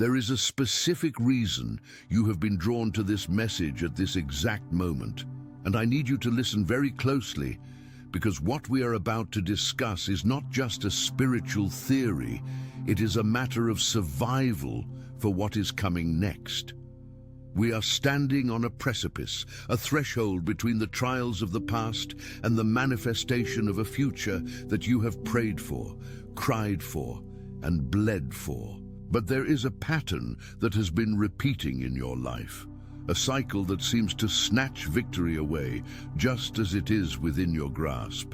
There is a specific reason you have been drawn to this message at this exact moment, and I need you to listen very closely, because what we are about to discuss is not just a spiritual theory, it is a matter of survival for what is coming next. We are standing on a precipice, a threshold between the trials of the past and the manifestation of a future that you have prayed for, cried for, and bled for. But there is a pattern that has been repeating in your life, a cycle that seems to snatch victory away just as it is within your grasp.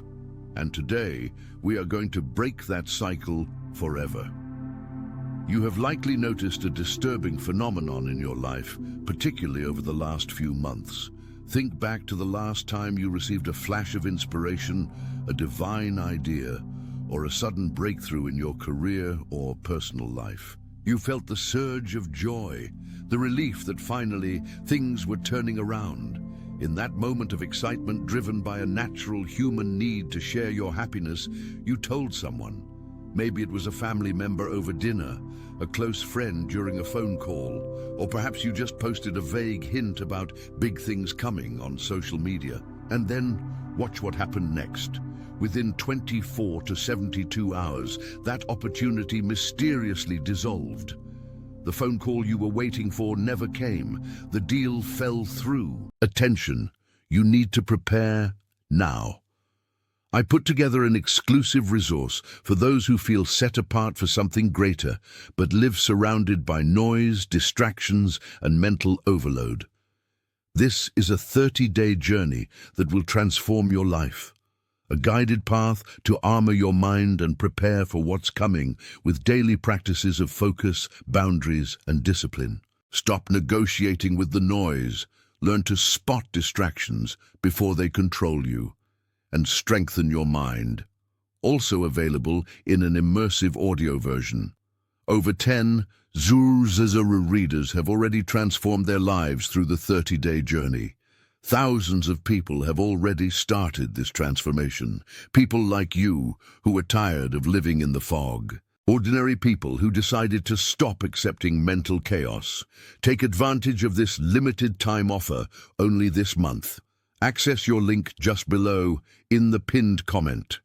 And today, we are going to break that cycle forever. You have likely noticed a disturbing phenomenon in your life, particularly over the last few months. Think back to the last time you received a flash of inspiration, a divine idea, or a sudden breakthrough in your career or personal life. You felt the surge of joy, the relief that finally things were turning around. In that moment of excitement driven by a natural human need to share your happiness, you told someone. Maybe it was a family member over dinner, a close friend during a phone call, or perhaps you just posted a vague hint about big things coming on social media. And then, watch what happened next. Within 24 to 72 hours, that opportunity mysteriously dissolved. The phone call you were waiting for never came. The deal fell through. Attention, you need to prepare now. I put together an exclusive resource for those who feel set apart for something greater, but live surrounded by noise, distractions, and mental overload. This is a 30-day journey that will transform your life. A guided path to armor your mind and prepare for what's coming with daily practices of focus, boundaries, and discipline. Stop negotiating with the noise. Learn to spot distractions before they control you. And strengthen your mind. Also available in an immersive audio version. Over 10 Zuru readers have already transformed their lives through the 30-day journey. Thousands of people have already started this transformation. People like you who are tired of living in the fog. Ordinary people who decided to stop accepting mental chaos. Take advantage of this limited time offer only this month. Access your link just below in the pinned comment.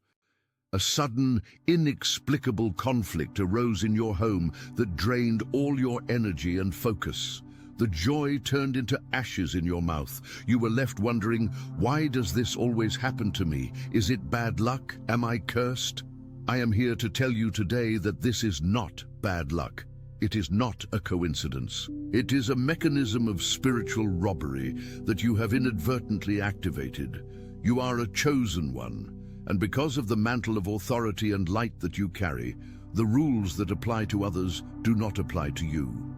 A sudden, inexplicable conflict arose in your home that drained all your energy and focus. The joy turned into ashes in your mouth. You were left wondering, why does this always happen to me? Is it bad luck? Am I cursed? I am here to tell you today that this is not bad luck. It is not a coincidence. It is a mechanism of spiritual robbery that you have inadvertently activated. You are a chosen one, and because of the mantle of authority and light that you carry, the rules that apply to others do not apply to you.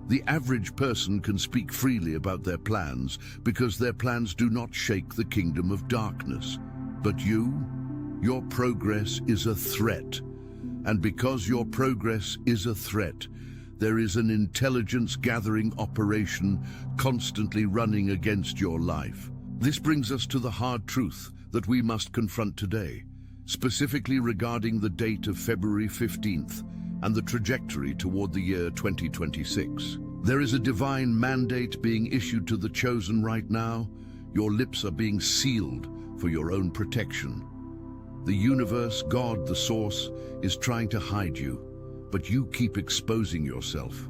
The average person can speak freely about their plans because their plans do not shake the kingdom of darkness. But your progress is a threat. And because your progress is a threat, there is an intelligence-gathering operation constantly running against your life. This brings us to the hard truth that we must confront today, specifically regarding the date of February 15th and the trajectory toward the year 2026. There is a divine mandate being issued to the chosen right now. Your lips are being sealed for your own protection. The universe, God, the source, is trying to hide you, but you keep exposing yourself.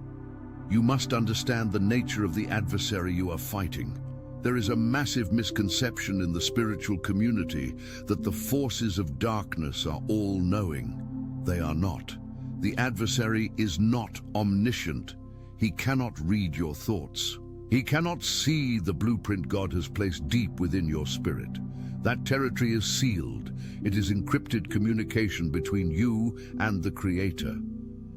You must understand the nature of the adversary you are fighting. There is a massive misconception in the spiritual community that the forces of darkness are all-knowing. They are not. The adversary is not omniscient. He cannot read your thoughts. He cannot see the blueprint God has placed deep within your spirit. That territory is sealed. It is encrypted communication between you and the Creator.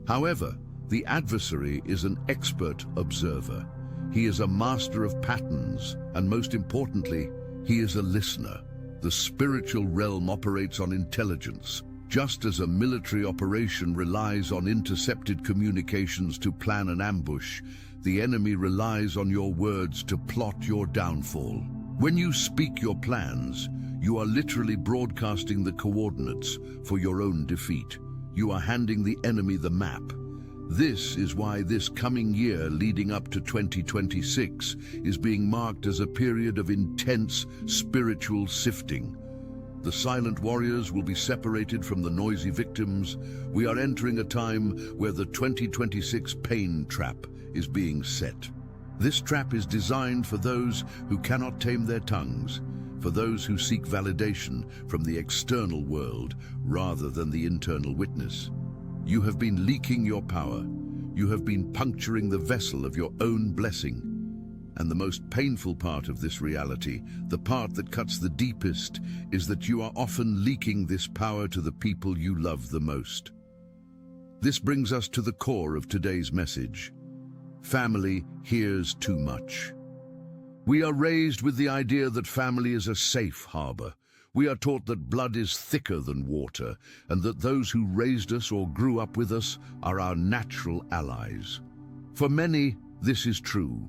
However, the adversary is an expert observer. He is a master of patterns, and most importantly, he is a listener. The spiritual realm operates on intelligence. Just as a military operation relies on intercepted communications to plan an ambush, the enemy relies on your words to plot your downfall. When you speak your plans, you are literally broadcasting the coordinates for your own defeat. You are handing the enemy the map. This is why this coming year leading up to 2026 is being marked as a period of intense spiritual sifting. The silent warriors will be separated from the noisy victims. We are entering a time where the 2026 pain trap is being set. This trap is designed for those who cannot tame their tongues, for those who seek validation from the external world rather than the internal witness. You have been leaking your power. You have been puncturing the vessel of your own blessing. And the most painful part of this reality, the part that cuts the deepest, is that you are often leaking this power to the people you love the most. This brings us to the core of today's message. Family hears too much. We are raised with the idea that family is a safe harbor. We are taught that blood is thicker than water, and that those who raised us or grew up with us are our natural allies. For many, this is true.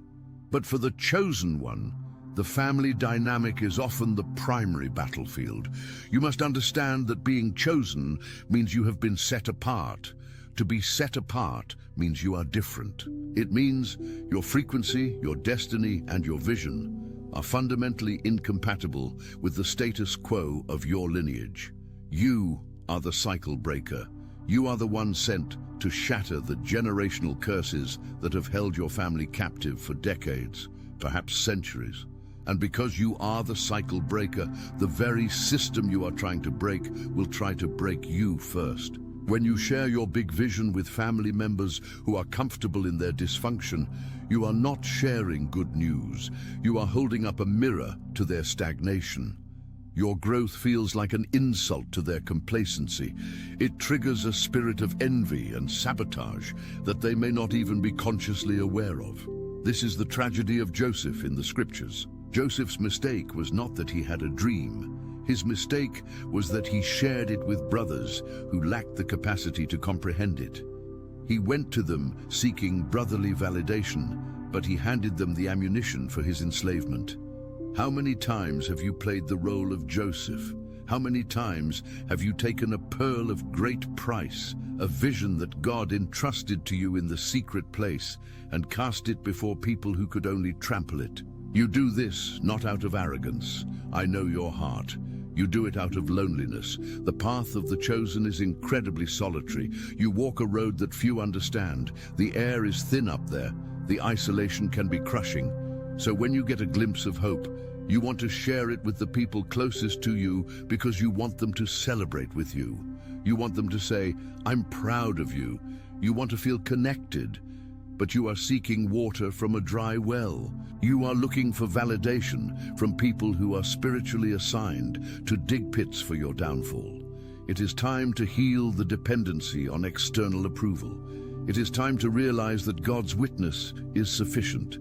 But for the chosen one, the family dynamic is often the primary battlefield. You must understand that being chosen means you have been set apart. To be set apart means you are different. It means your frequency, your destiny, and your vision are fundamentally incompatible with the status quo of your lineage. You are the cycle breaker. You are the one sent to shatter the generational curses that have held your family captive for decades, perhaps centuries. And because you are the cycle breaker, the very system you are trying to break will try to break you first. When you share your big vision with family members who are comfortable in their dysfunction, you are not sharing good news. You are holding up a mirror to their stagnation. Your growth feels like an insult to their complacency. It triggers a spirit of envy and sabotage that they may not even be consciously aware of. This is the tragedy of Joseph in the scriptures. Joseph's mistake was not that he had a dream. His mistake was that he shared it with brothers who lacked the capacity to comprehend it. He went to them seeking brotherly validation, but he handed them the ammunition for his enslavement. How many times have you played the role of Joseph? How many times have you taken a pearl of great price, a vision that God entrusted to you in the secret place, and cast it before people who could only trample it? You do this not out of arrogance. I know your heart. You do it out of loneliness. The path of the chosen is incredibly solitary. You walk a road that few understand. The air is thin up there. The isolation can be crushing. So when you get a glimpse of hope, you want to share it with the people closest to you because you want them to celebrate with you. You want them to say, "I'm proud of you." You want to feel connected, but you are seeking water from a dry well. You are looking for validation from people who are spiritually assigned to dig pits for your downfall. It is time to heal the dependency on external approval. It is time to realize that God's witness is sufficient.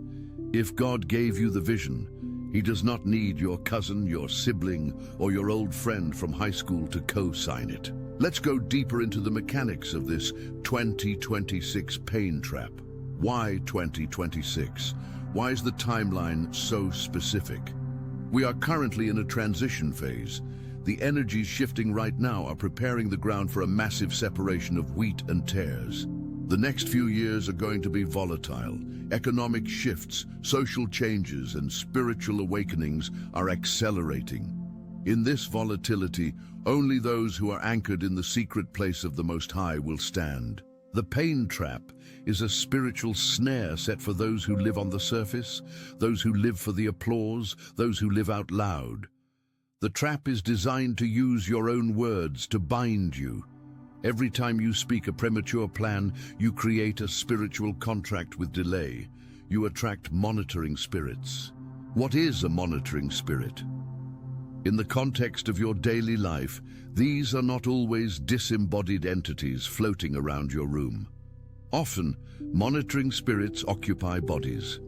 If God gave you the vision, He does not need your cousin, your sibling, or your old friend from high school to co-sign it. Let's go deeper into the mechanics of this 2026 pain trap. Why 2026? Why is the timeline so specific? We are currently in a transition phase. The energies shifting right now are preparing the ground for a massive separation of wheat and tares. The next few years are going to be volatile. Economic shifts, social changes, and spiritual awakenings are accelerating. In this volatility, only those who are anchored in the secret place of the Most High will stand. The pain trap is a spiritual snare set for those who live on the surface, those who live for the applause, those who live out loud. The trap is designed to use your own words to bind you. Every time you speak a premature plan, you create a spiritual contract with delay. You attract monitoring spirits. What is a monitoring spirit? In the context of your daily life, these are not always disembodied entities floating around your room. Often, monitoring spirits occupy bodies.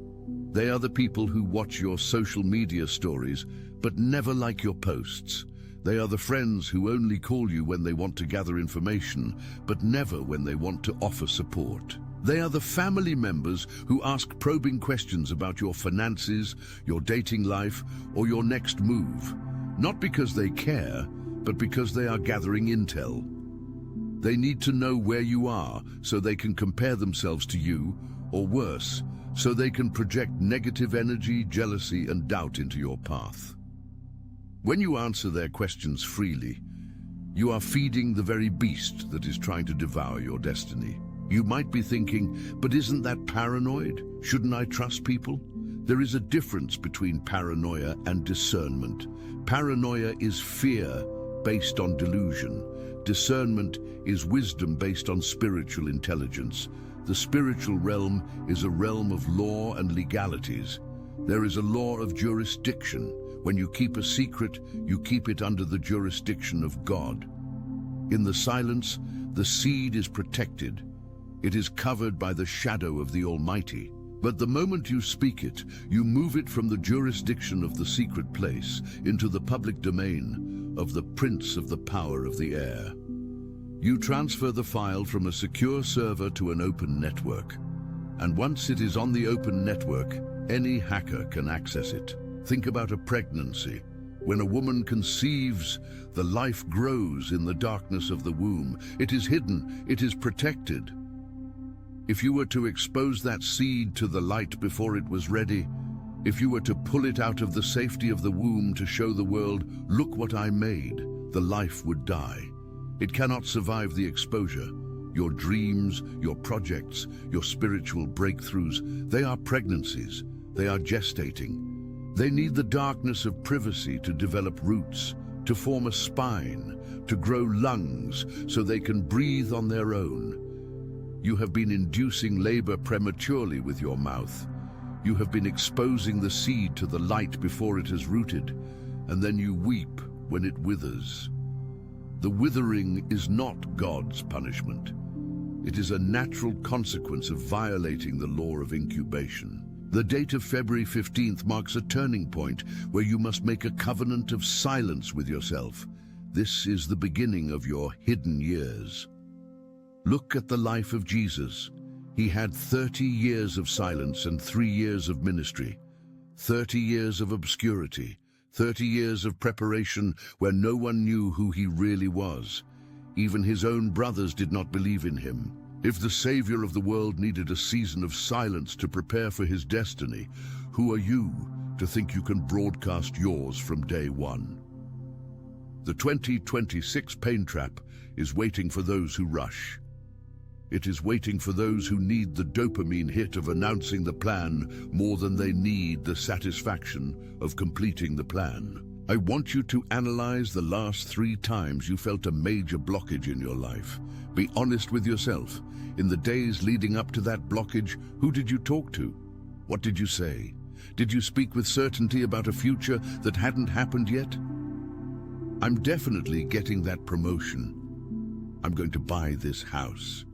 They are the people who watch your social media stories, but never like your posts. They are the friends who only call you when they want to gather information, but never when they want to offer support. They are the family members who ask probing questions about your finances, your dating life, or your next move. Not because they care, but because they are gathering intel. They need to know where you are so they can compare themselves to you, or worse, so they can project negative energy, jealousy, and doubt into your path. When you answer their questions freely, you are feeding the very beast that is trying to devour your destiny. You might be thinking, but isn't that paranoid? Shouldn't I trust people? There is a difference between paranoia and discernment. Paranoia is fear based on delusion. Discernment is wisdom based on spiritual intelligence. The spiritual realm is a realm of law and legalities. There is a law of jurisdiction. When you keep a secret, you keep it under the jurisdiction of God. In the silence, the seed is protected. It is covered by the shadow of the Almighty. But the moment you speak it, you move it from the jurisdiction of the secret place into the public domain of the prince of the power of the air. You transfer the file from a secure server to an open network. And once it is on the open network, any hacker can access it. Think about a pregnancy. When a woman conceives, the life grows in the darkness of the womb. It is hidden, it is protected. If you were to expose that seed to the light before it was ready, if you were to pull it out of the safety of the womb to show the world, look what I made, the life would die. It cannot survive the exposure. Your dreams, your projects, your spiritual breakthroughs, they are pregnancies. They are gestating. They need the darkness of privacy to develop roots, to form a spine, to grow lungs so they can breathe on their own. You have been inducing labor prematurely with your mouth. You have been exposing the seed to the light before it has rooted, and then you weep when it withers. The withering is not God's punishment. It is a natural consequence of violating the law of incubation. The date of February 15th marks a turning point where you must make a covenant of silence with yourself. This is the beginning of your hidden years. Look at the life of Jesus. He had 30 years of silence and 3 years of ministry, 30 years of obscurity, 30 years of preparation where no one knew who he really was. Even his own brothers did not believe in him. If the Savior of the world needed a season of silence to prepare for his destiny, who are you to think you can broadcast yours from day one? The 2026 pain trap is waiting for those who rush. It is waiting for those who need the dopamine hit of announcing the plan more than they need the satisfaction of completing the plan. I want you to analyze the last 3 times you felt a major blockage in your life. Be honest with yourself. In the days leading up to that blockage, who did you talk to? What did you say? Did you speak with certainty about a future that hadn't happened yet? I'm definitely getting that promotion. I'm going to buy this house.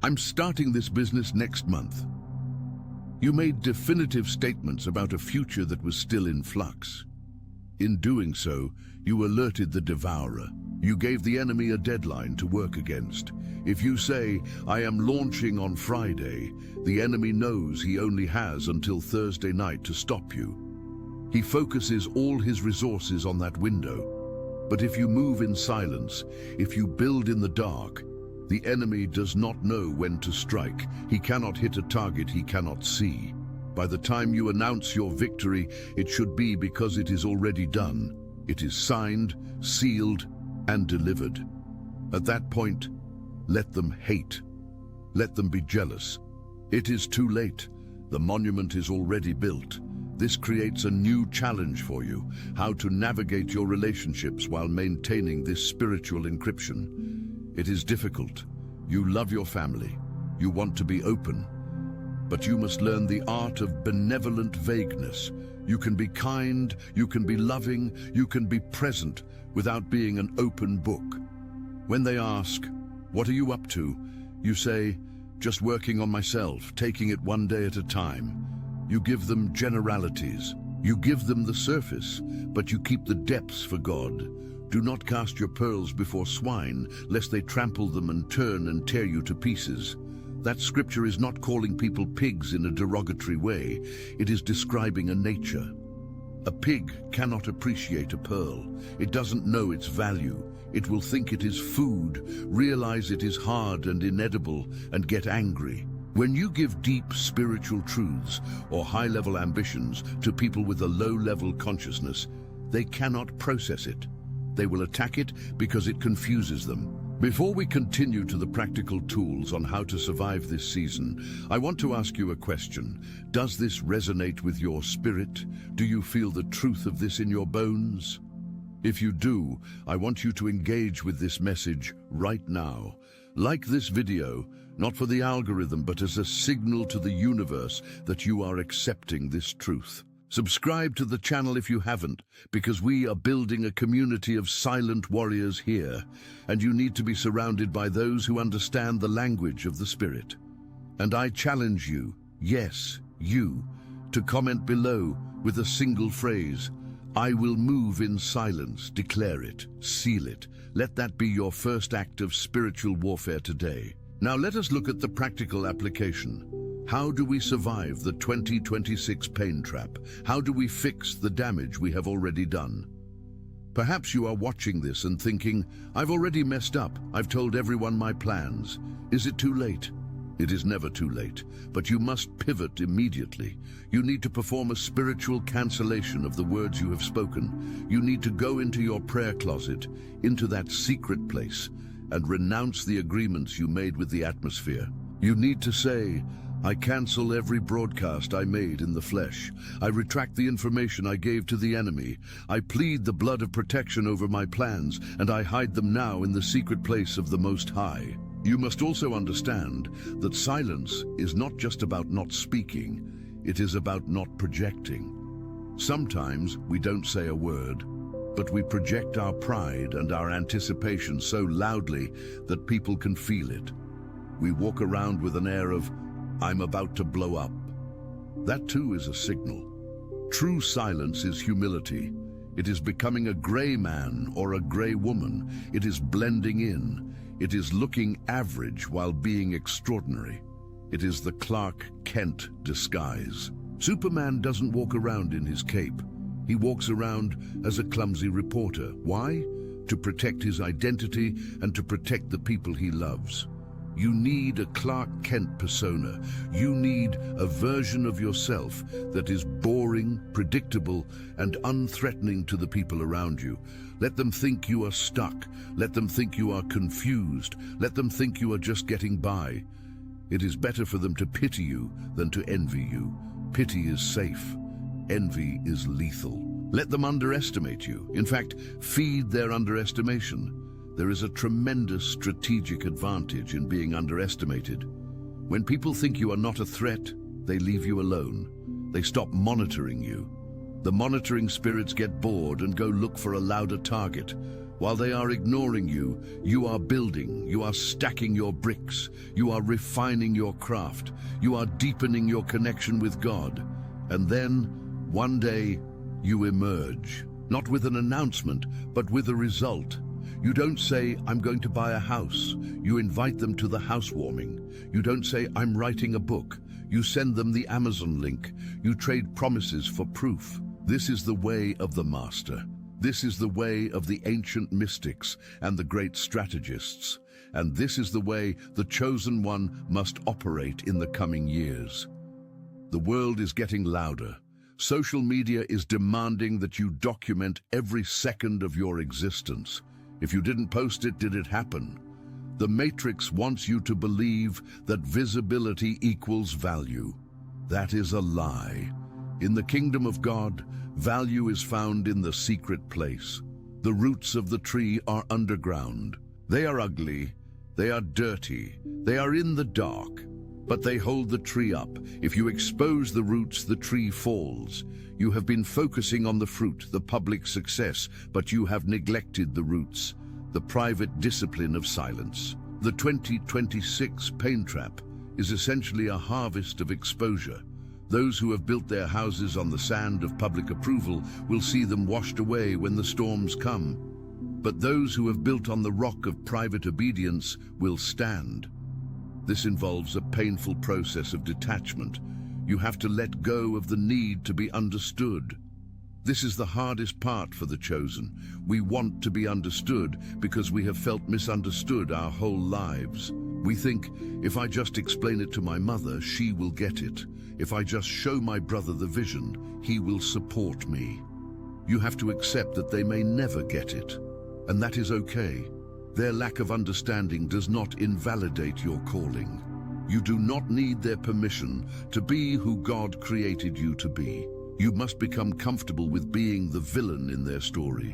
I'm starting this business next month. You made definitive statements about a future that was still in flux. In doing so, you alerted the devourer. You gave the enemy a deadline to work against. If you say, I am launching on Friday, the enemy knows he only has until Thursday night to stop you. He focuses all his resources on that window. But if you move in silence, if you build in the dark, the enemy does not know when to strike. He cannot hit a target he cannot see. By the time you announce your victory, it should be because it is already done. It is signed, sealed, and delivered. At that point, let them hate. Let them be jealous. It is too late. The monument is already built. This creates a new challenge for you, how to navigate your relationships while maintaining this spiritual encryption. It is difficult. You love your family. You want to be open. But you must learn the art of benevolent vagueness. You can be kind, you can be loving, you can be present without being an open book. When they ask, what are you up to? You say, just working on myself, taking it one day at a time. You give them generalities. You give them the surface, but you keep the depths for God. Do not cast your pearls before swine, lest they trample them and turn and tear you to pieces. That scripture is not calling people pigs in a derogatory way. It is describing a nature. A pig cannot appreciate a pearl. It doesn't know its value. It will think it is food, realize it is hard and inedible, and get angry. When you give deep spiritual truths or high-level ambitions to people with a low-level consciousness, they cannot process it. They will attack it because it confuses them. Before we continue to the practical tools on how to survive this season, I want to ask you a question. Does this resonate with your spirit? Do you feel the truth of this in your bones? If you do, I want you to engage with this message right now. Like this video, not for the algorithm, but as a signal to the universe that you are accepting this truth. Subscribe to the channel if you haven't, because we are building a community of silent warriors here, and you need to be surrounded by those who understand the language of the Spirit. And I challenge you, yes, you, to comment below with a single phrase. I will move in silence. Declare it, seal it. Let that be your first act of spiritual warfare today. Now let us look at the practical application. How do we survive the 2026 pain trap? How do we fix the damage we have already done? Perhaps you are watching this and thinking, I've already messed up. I've told everyone my plans. Is it too late? It is never too late, but you must pivot immediately. You need to perform a spiritual cancellation of the words you have spoken. You need to go into your prayer closet, into that secret place, and renounce the agreements you made with the atmosphere. You need to say, I cancel every broadcast I made in the flesh. I retract the information I gave to the enemy. I plead the blood of protection over my plans, and I hide them now in the secret place of the Most High. You must also understand that silence is not just about not speaking, it is about not projecting. Sometimes we don't say a word, but we project our pride and our anticipation so loudly that people can feel it. We walk around with an air of, I'm about to blow up. That too is a signal. True silence is humility. It is becoming a gray man or a gray woman. It is blending in. It is looking average while being extraordinary. It is the Clark Kent disguise. Superman doesn't walk around in his cape. He walks around as a clumsy reporter. Why? To protect his identity and to protect the people he loves. You need a Clark Kent persona. You need a version of yourself that is boring, predictable, and unthreatening to the people around you. Let them think you are stuck. Let them think you are confused. Let them think you are just getting by. It is better for them to pity you than to envy you. Pity is safe. Envy is lethal. Let them underestimate you. In fact, feed their underestimation. There is a tremendous strategic advantage in being underestimated. When people think you are not a threat, they leave you alone. They stop monitoring you. The monitoring spirits get bored and go look for a louder target. While they are ignoring you, you are building, you are stacking your bricks, you are refining your craft, you are deepening your connection with God. And then, one day, you emerge, not with an announcement, but with a result. You don't say, I'm going to buy a house. You invite them to the housewarming. You don't say, I'm writing a book. You send them the Amazon link. You trade promises for proof. This is the way of the master. This is the way of the ancient mystics and the great strategists. And this is the way the chosen one must operate in the coming years. The world is getting louder. Social media is demanding that you document every second of your existence. If you didn't post it, did it happen? The Matrix wants you to believe that visibility equals value. That is a lie. In the kingdom of God, value is found in the secret place. The roots of the tree are underground. They are ugly, they are dirty, they are in the dark, but they hold the tree up. If you expose the roots, the tree falls. You have been focusing on the fruit, the public success, but you have neglected the roots, the private discipline of silence. The 2026 pain trap is essentially a harvest of exposure. Those who have built their houses on the sand of public approval will see them washed away when the storms come. But those who have built on the rock of private obedience will stand. This involves a painful process of detachment. You have to let go of the need to be understood. This is the hardest part for the chosen. We want to be understood because we have felt misunderstood our whole lives. We think, if I just explain it to my mother, she will get it. If I just show my brother the vision, he will support me. You have to accept that they may never get it, and that is okay. Their lack of understanding does not invalidate your calling. You do not need their permission to be who God created you to be. You must become comfortable with being the villain in their story.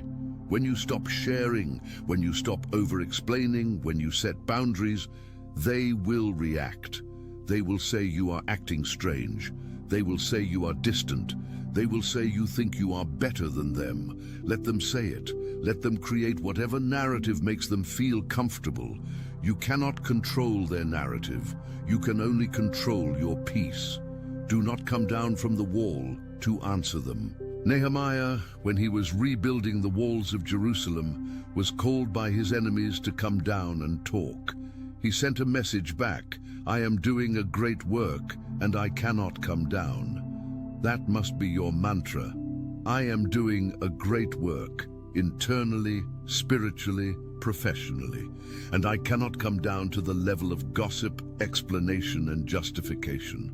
When you stop sharing, when you stop over-explaining, when you set boundaries, they will react. They will say you are acting strange. They will say you are distant. They will say you think you are better than them. Let them say it. Let them create whatever narrative makes them feel comfortable. You cannot control their narrative. You can only control your peace. Do not come down from the wall to answer them. Nehemiah, when he was rebuilding the walls of Jerusalem, was called by his enemies to come down and talk. He sent a message back, "I am doing a great work, and I cannot come down." That must be your mantra. I am doing a great work, internally, spiritually, professionally, and I cannot come down to the level of gossip, explanation, and justification.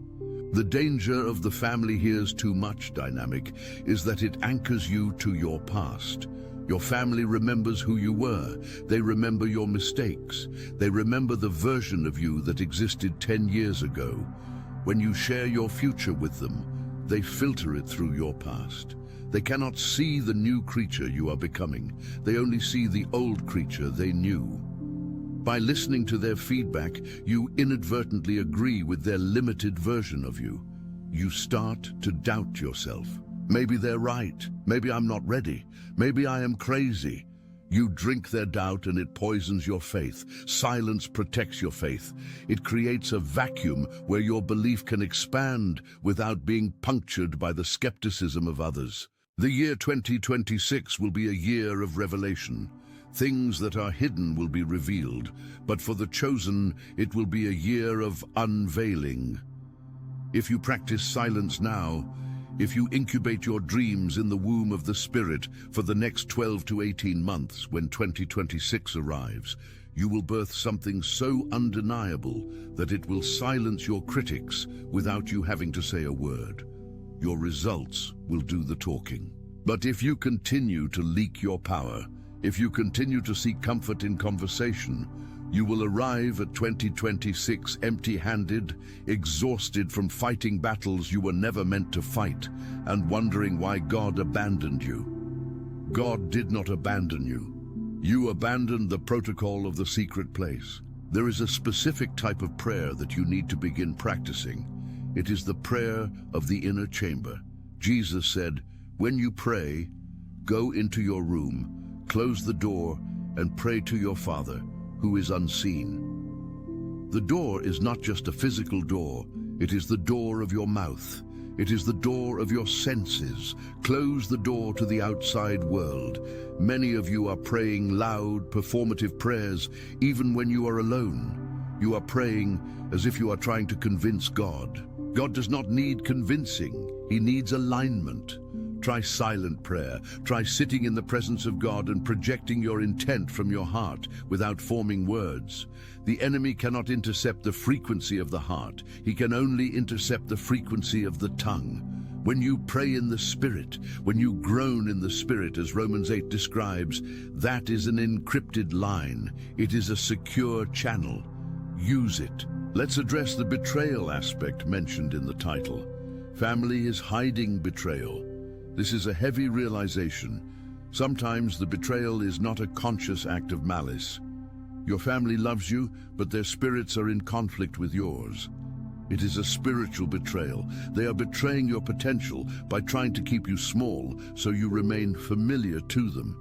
The danger of the family hears too much dynamic is that it anchors you to your past. Your family remembers who you were. They remember your mistakes. They remember the version of you that existed 10 years ago. When you share your future with them, they filter it through your past. They cannot see the new creature you are becoming. They only see the old creature they knew. By listening to their feedback, you inadvertently agree with their limited version of you. You start to doubt yourself. Maybe they're right. Maybe I'm not ready. Maybe I am crazy. You drink their doubt and it poisons your faith. Silence protects your faith. It creates a vacuum where your belief can expand without being punctured by the skepticism of others. The year 2026 will be a year of revelation. Things that are hidden will be revealed, but for the chosen, it will be a year of unveiling. If you practice silence now, if you incubate your dreams in the womb of the Spirit for the next 12 to 18 months when 2026 arrives, you will birth something so undeniable that it will silence your critics without you having to say a word. Your results will do the talking. But if you continue to leak your power, if you continue to seek comfort in conversation, you will arrive at 2026 empty-handed, exhausted from fighting battles you were never meant to fight, and wondering why God abandoned you. God did not abandon you. You abandoned the protocol of the secret place. There is a specific type of prayer that you need to begin practicing. It is the prayer of the inner chamber. Jesus said, "When you pray, go into your room, close the door, and pray to your Father, who is unseen." The door is not just a physical door, it is the door of your mouth. It is the door of your senses. Close the door to the outside world. Many of you are praying loud, performative prayers, even when you are alone. You are praying as if you are trying to convince God. God does not need convincing, He needs alignment. Try silent prayer. Try sitting in the presence of God and projecting your intent from your heart without forming words. The enemy cannot intercept the frequency of the heart. He can only intercept the frequency of the tongue. When you pray in the Spirit, when you groan in the Spirit, as Romans 8 describes, that is an encrypted line. It is a secure channel. Use it. Let's address the betrayal aspect mentioned in the title. Family is hiding betrayal. This is a heavy realization. Sometimes the betrayal is not a conscious act of malice. Your family loves you, but their spirits are in conflict with yours. It is a spiritual betrayal. They are betraying your potential by trying to keep you small so you remain familiar to them.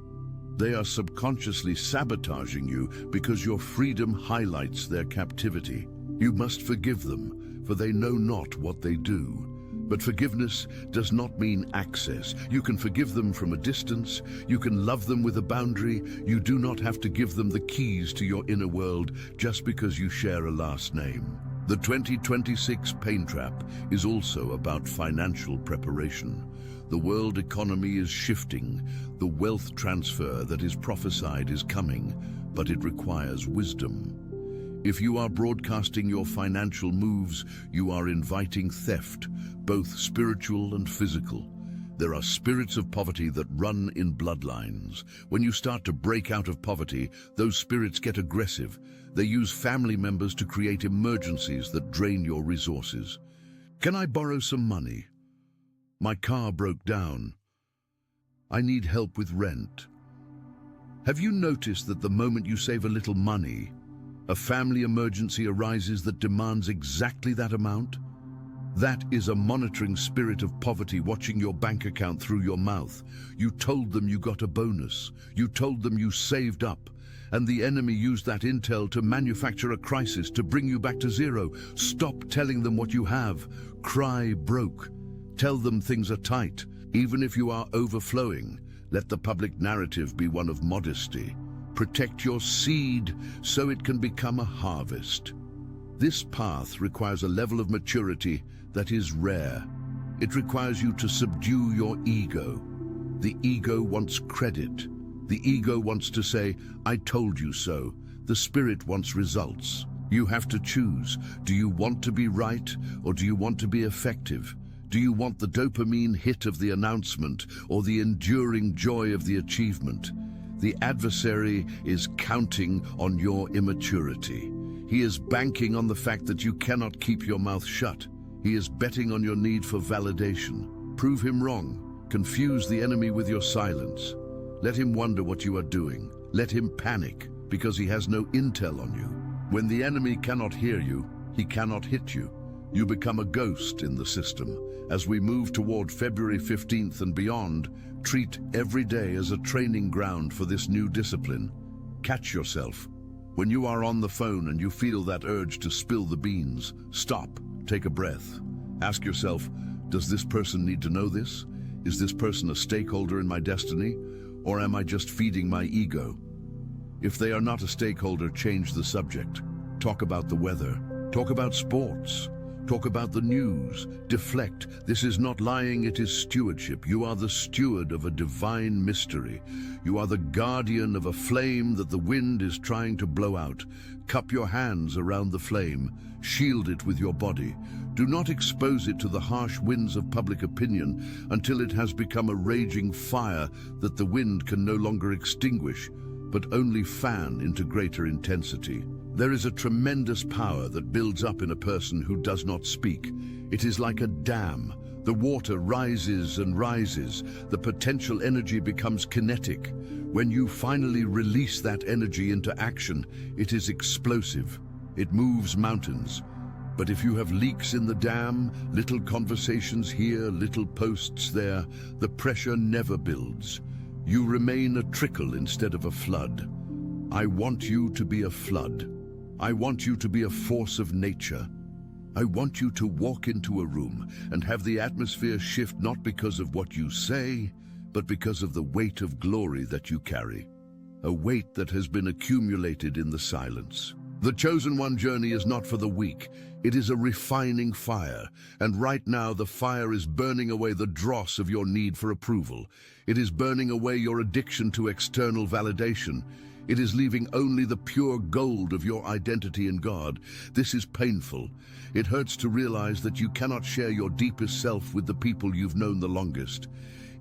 They are subconsciously sabotaging you because your freedom highlights their captivity. You must forgive them, for they know not what they do. But forgiveness does not mean access. You can forgive them from a distance. You can love them with a boundary. You do not have to give them the keys to your inner world just because you share a last name. The 2026 Pain Trap is also about financial preparation. The world economy is shifting. The wealth transfer that is prophesied is coming, but it requires wisdom. If you are broadcasting your financial moves, you are inviting theft, both spiritual and physical. There are spirits of poverty that run in bloodlines. When you start to break out of poverty, those spirits get aggressive. They use family members to create emergencies that drain your resources. Can I borrow some money? My car broke down. I need help with rent. Have you noticed that the moment you save a little money, a family emergency arises that demands exactly that amount? That is a monitoring spirit of poverty watching your bank account through your mouth. You told them you got a bonus. You told them you saved up. And the enemy used that intel to manufacture a crisis to bring you back to zero. Stop telling them what you have. Cry broke. Tell them things are tight. Even if you are overflowing, let the public narrative be one of modesty. Protect your seed so it can become a harvest. This path requires a level of maturity that is rare. It requires you to subdue your ego. The ego wants credit. The ego wants to say, I told you so. The spirit wants results. You have to choose. Do you want to be right, or do you want to be effective? Do you want the dopamine hit of the announcement, or the enduring joy of the achievement? The adversary is counting on your immaturity. He is banking on the fact that you cannot keep your mouth shut. He is betting on your need for validation. Prove him wrong. Confuse the enemy with your silence. Let him wonder what you are doing. Let him panic because he has no intel on you. When the enemy cannot hear you, he cannot hit you. You become a ghost in the system. As we move toward February 15th and beyond, treat every day as a training ground for this new discipline. Catch yourself. When you are on the phone and you feel that urge to spill the beans, stop, take a breath. Ask yourself, does this person need to know this? Is this person a stakeholder in my destiny? Or am I just feeding my ego? If they are not a stakeholder, change the subject. Talk about the weather. Talk about sports. Talk about the news. Deflect. This is not lying, it is stewardship. You are the steward of a divine mystery. You are the guardian of a flame that the wind is trying to blow out. Cup your hands around the flame. Shield it with your body. Do not expose it to the harsh winds of public opinion until it has become a raging fire that the wind can no longer extinguish, but only fan into greater intensity. There is a tremendous power that builds up in a person who does not speak. It is like a dam. The water rises and rises. The potential energy becomes kinetic. When you finally release that energy into action, it is explosive. It moves mountains. But if you have leaks in the dam, little conversations here, little posts there, the pressure never builds. You remain a trickle instead of a flood. I want you to be a flood. I want you to be a force of nature. I want you to walk into a room and have the atmosphere shift not because of what you say, but because of the weight of glory that you carry. A weight that has been accumulated in the silence. The chosen one journey is not for the weak. It is a refining fire, and right now the fire is burning away the dross of your need for approval. It is burning away your addiction to external validation. It is leaving only the pure gold of your identity in God. This is painful. It hurts to realize that you cannot share your deepest self with the people you've known the longest.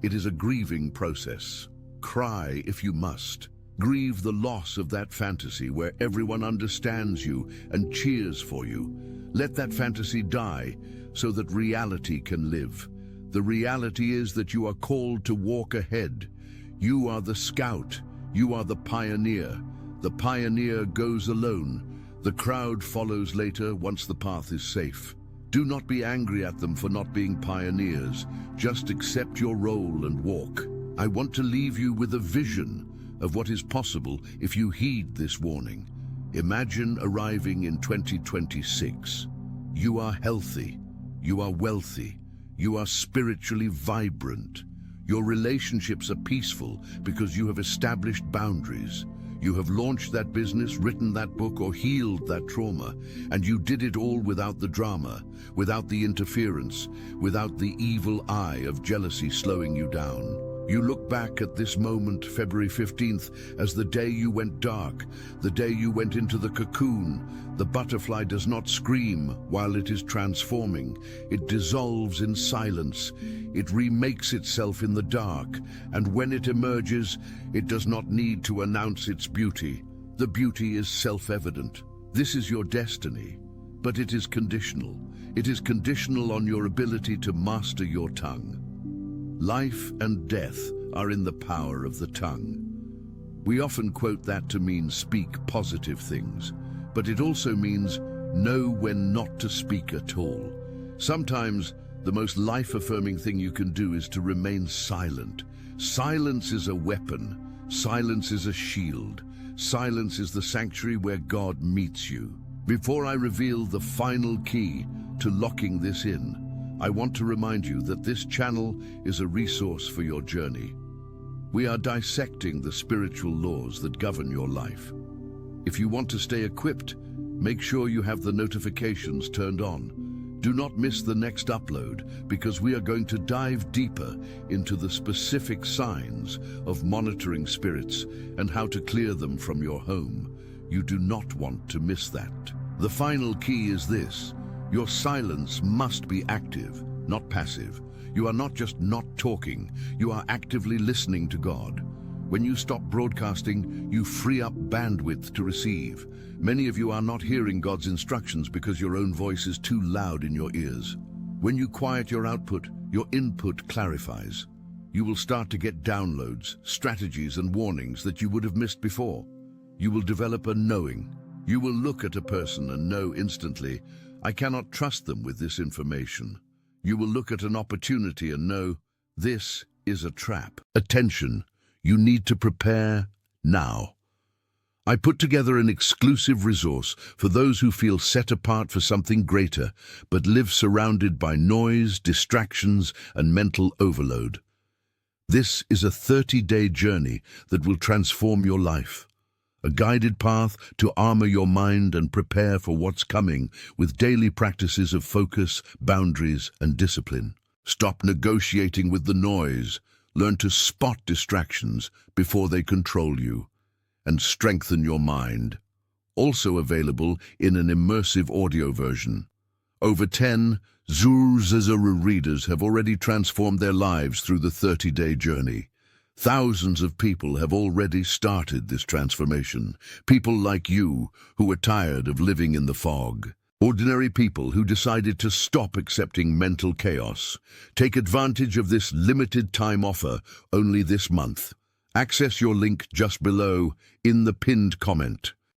It is a grieving process. Cry if you must. Grieve the loss of that fantasy where everyone understands you and cheers for you. Let that fantasy die so that reality can live. The reality is that you are called to walk ahead. You are the scout. You are the pioneer. The pioneer goes alone. The crowd follows later once the path is safe. Do not be angry at them for not being pioneers. Just accept your role and walk. I want to leave you with a vision of what is possible if you heed this warning. Imagine arriving in 2026. You are healthy. You are wealthy. You are spiritually vibrant. Your relationships are peaceful because you have established boundaries. You have launched that business, written that book, or healed that trauma, and you did it all without the drama, without the interference, without the evil eye of jealousy slowing you down. You look back at this moment, February 15th, as the day you went dark, the day you went into the cocoon. The butterfly does not scream while it is transforming. It dissolves in silence. It remakes itself in the dark, and when it emerges, it does not need to announce its beauty. The beauty is self-evident. This is your destiny, but it is conditional. It is conditional on your ability to master your tongue. Life and death are in the power of the tongue. We often quote that to mean speak positive things, but it also means know when not to speak at all. Sometimes the most life-affirming thing you can do is to remain silent. Silence is a weapon. Silence is a shield. Silence is the sanctuary where God meets you. Before I reveal the final key to locking this in, I want to remind you that this channel is a resource for your journey. We are dissecting the spiritual laws that govern your life. If you want to stay equipped, make sure you have the notifications turned on. Do not miss the next upload, because we are going to dive deeper into the specific signs of monitoring spirits and how to clear them from your home. You do not want to miss that. The final key is this. Your silence must be active, not passive. You are not just not talking, you are actively listening to God. When you stop broadcasting, you free up bandwidth to receive. Many of you are not hearing God's instructions because your own voice is too loud in your ears. When you quiet your output, your input clarifies. You will start to get downloads, strategies, and warnings that you would have missed before. You will develop a knowing. You will look at a person and know instantly, I cannot trust them with this information. You will look at an opportunity and know, this is a trap. Attention, you need to prepare now. I put together an exclusive resource for those who feel set apart for something greater, but live surrounded by noise, distractions, and mental overload. This is a 30-day journey that will transform your life. A guided path to armor your mind and prepare for what's coming with daily practices of focus, boundaries, and discipline. Stop negotiating with the noise. Learn to spot distractions before they control you, and strengthen your mind. Also available in an immersive audio version. Over 10 Zuru readers have already transformed their lives through the 30-day journey. Thousands of people have already started this transformation. People like you who are tired of living in the fog. Ordinary people who decided to stop accepting mental chaos. Take advantage of this limited time offer only this month. Access your link just below in the pinned comment.